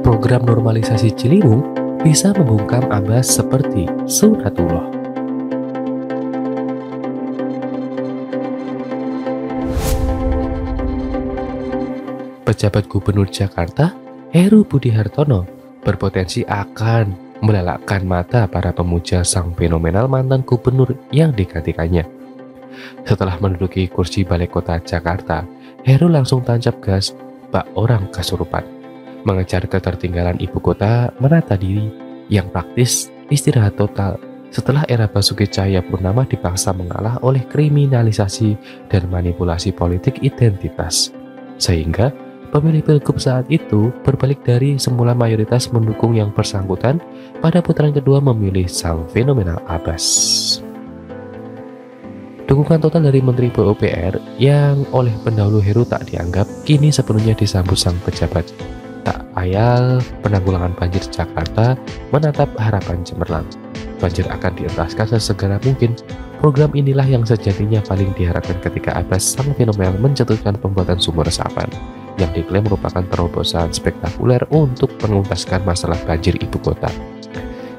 program normalisasi Ciliwung bisa membungkam Abbas seperti Sunatullah. Pejabat Gubernur Jakarta, Heru Budi Hartono, berpotensi akan melelahkan mata para pemuja sang fenomenal mantan gubernur yang digantikannya. Setelah menduduki kursi Balai Kota Jakarta, Heru langsung tancap gas bak orang kesurupan, mengejar ketertinggalan ibu kota, menata diri yang praktis istirahat total setelah era Basuki Cahayapurnama dipaksa mengalah oleh kriminalisasi dan manipulasi politik identitas. Sehingga pemilih Pilgub saat itu berbalik dari semula mayoritas mendukung yang bersangkutan, pada putaran kedua memilih sang fenomenal Abbas. Dukungan total dari Menteri PUPR yang oleh pendahulu Heru tak dianggap, kini sepenuhnya disambut sang pejabat. Tak ayal penanggulangan banjir Jakarta menatap harapan cemerlang. Banjir akan dientaskan sesegera mungkin. Program inilah yang sejatinya paling diharapkan ketika Abbas sang fenomenal mencetuskan pembuatan sumur resapan yang diklaim merupakan terobosan spektakuler untuk menuntaskan masalah banjir ibu kota.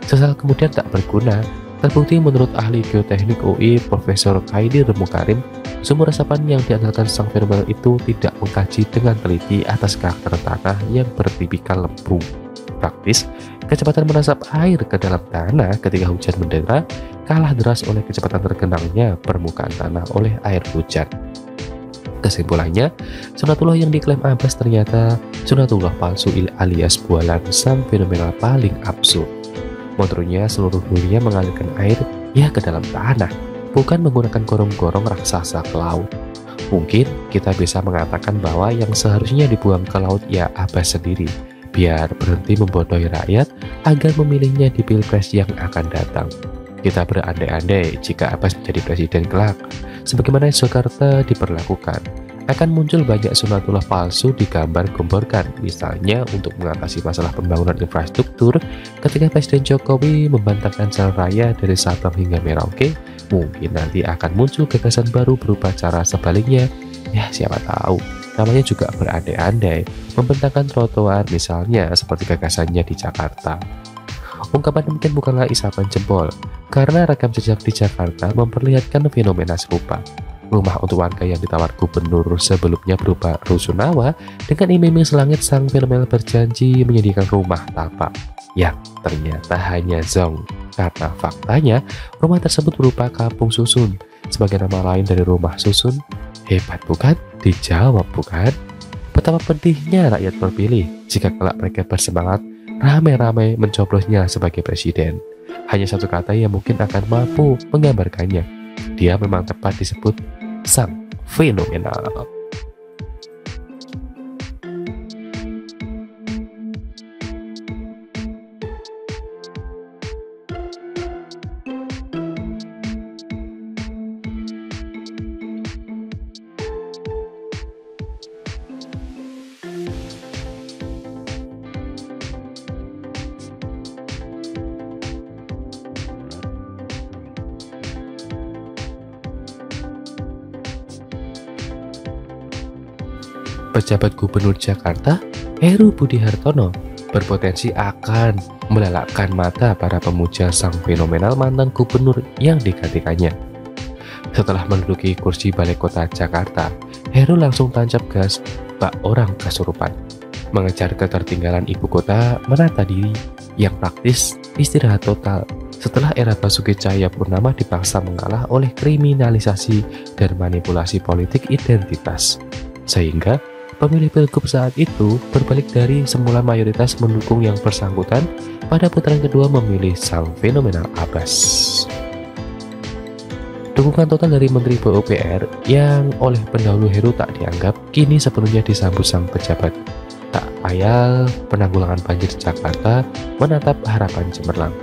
Sesal kemudian tak berguna, terbukti menurut ahli geoteknik UI Profesor Kaidir Mukarim, sumur resapan yang diandalkan sang fenomenal itu tidak mengkaji dengan teliti atas karakter tanah yang bertipikal lembung. Praktis, kecepatan menasap air ke dalam tanah ketika hujan mendera kalah deras oleh kecepatan tergenangnya permukaan tanah oleh air hujan. Kesimpulannya, Sunatullah yang diklaim Abbas ternyata Sunatullah palsu alias bualan sang fenomenal paling absurd. Motornya seluruh dunia mengalirkan air ya ke dalam tanah, bukan menggunakan gorong-gorong raksasa ke laut. Mungkin kita bisa mengatakan bahwa yang seharusnya dibuang ke laut ya Abbas sendiri, biar berhenti membodohi rakyat agar memilihnya di pilpres yang akan datang. Kita berandai-andai jika Abbas menjadi presiden kelak, sebagaimana Jakarta diperlakukan, akan muncul banyak Sunatullah palsu digambar-gemborkan, misalnya untuk mengatasi masalah pembangunan infrastruktur. Ketika Presiden Jokowi membantahkan jalan raya dari Sabang hingga Merauke, mungkin nanti akan muncul gagasan baru berupa cara sebaliknya. Ya siapa tahu, namanya juga berandai-andai, membentangkan trotoar misalnya seperti gagasannya di Jakarta. Ungkapan demikian bukanlah isapan jempol, karena rekam jejak di Jakarta memperlihatkan fenomena serupa. Rumah untuk warga yang ditawar gubernur sebelumnya berupa rusunawa, dengan iming-iming selangit sang fenomenal berjanji menyediakan rumah tapak, yang ternyata hanya zong, karena faktanya rumah tersebut berupa kampung susun, sebagai nama lain dari rumah susun. Hebat bukan? Dijawab bukan? Betapa pedihnya rakyat terpilih jika kelak mereka bersemangat ramai-ramai mencoblosnya sebagai presiden. Hanya satu kata yang mungkin akan mampu menggambarkannya. Dia memang tepat disebut sang fenomenal. Pejabat Gubernur Jakarta, Heru Budi Hartono, berpotensi akan melelahkan mata para pemuja sang fenomenal mantan gubernur yang digantikannya. Setelah menduduki kursi Balai Kota Jakarta, Heru langsung tancap gas bak orang kesurupan, mengejar ketertinggalan ibu kota, menata diri yang praktis istirahat total setelah era Basuki Cahayapurnama dipaksa mengalah oleh kriminalisasi dan manipulasi politik identitas. Sehingga pemilih Pilgub saat itu berbalik dari semula mayoritas mendukung yang bersangkutan, pada putaran kedua memilih sang fenomenal Abbas. Dukungan total dari Menteri PUPR yang oleh pendahulu Heru tak dianggap, kini sepenuhnya disambut sang pejabat. Tak ayal penanggulangan banjir Jakarta menatap harapan cemerlang.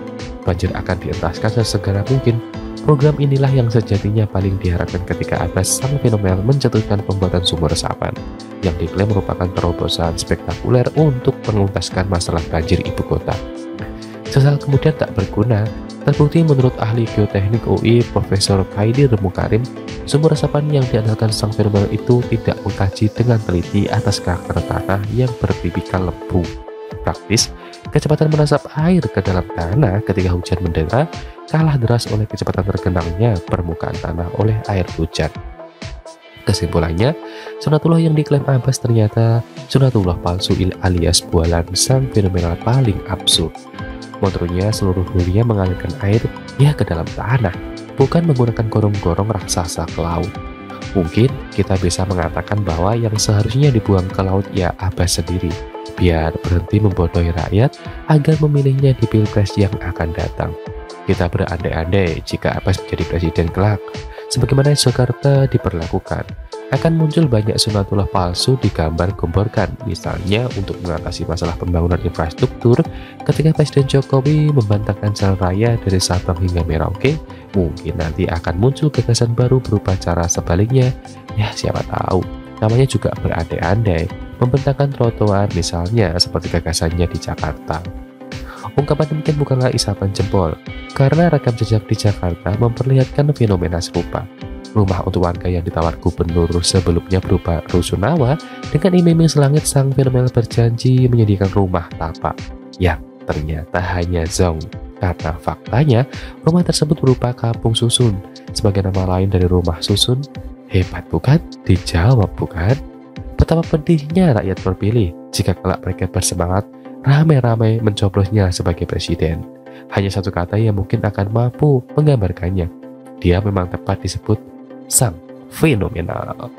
Banjir akan dientaskan sesegera mungkin. Program inilah yang sejatinya paling diharapkan ketika Abbas sang fenomenal mencetuskan pembuatan sumur resapan yang diklaim merupakan terobosan spektakuler untuk menuntaskan masalah banjir ibu kota. Sesal kemudian tak berguna, terbukti menurut ahli geoteknik UI Profesor Kaidir Mukarim, sumur resapan yang diandalkan sang fenomenal itu tidak mengkaji dengan teliti atas karakter tanah yang bertipikal lembung. praktis, kecepatan menasap air ke dalam tanah ketika hujan mendera kalah deras oleh kecepatan tergenangnya permukaan tanah oleh air hujan. Kesimpulannya, sunatullah yang diklaim Abbas ternyata sunatullah palsu alias bualan sang fenomenal paling absurd. Menurutnya seluruh dunia mengalirkan air ya ke dalam tanah, bukan menggunakan gorong-gorong raksasa ke laut. Mungkin kita bisa mengatakan bahwa yang seharusnya dibuang ke laut ya Abbas sendiri, biar berhenti membodohi rakyat agar memilihnya di pilpres yang akan datang. Kita berandai-andai jika Abbas menjadi presiden kelak, sebagaimana Jakarta diperlakukan, akan muncul banyak sunatullah palsu digambar-gemborkan, misalnya untuk mengatasi masalah pembangunan infrastruktur. Ketika Presiden Jokowi membantahkan jalan raya dari Sabang hingga Merauke, mungkin nanti akan muncul gagasan baru berupa cara sebaliknya. Ya siapa tahu, namanya juga berandai-andai, membentangkan trotoar misalnya seperti gagasannya di Jakarta. Ungkapan demikian bukanlah isapan jempol, karena rekam jejak di Jakarta memperlihatkan fenomena serupa. Rumah untuk warga yang ditawar gubernur sebelumnya berupa rusunawa, dengan iming-iming selangit sang fenomenal berjanji menyediakan rumah tapak yang ternyata hanya zong. Karena faktanya, rumah tersebut berupa kampung susun, sebagai nama lain dari rumah susun. Hebat bukan? Dijawab bukan? Betapa pedihnya rakyat terpilih jika kelak mereka bersemangat ramai-ramai mencoblosnya sebagai presiden. Hanya satu kata yang mungkin akan mampu menggambarkannya. Dia memang tepat disebut sang fenomenal.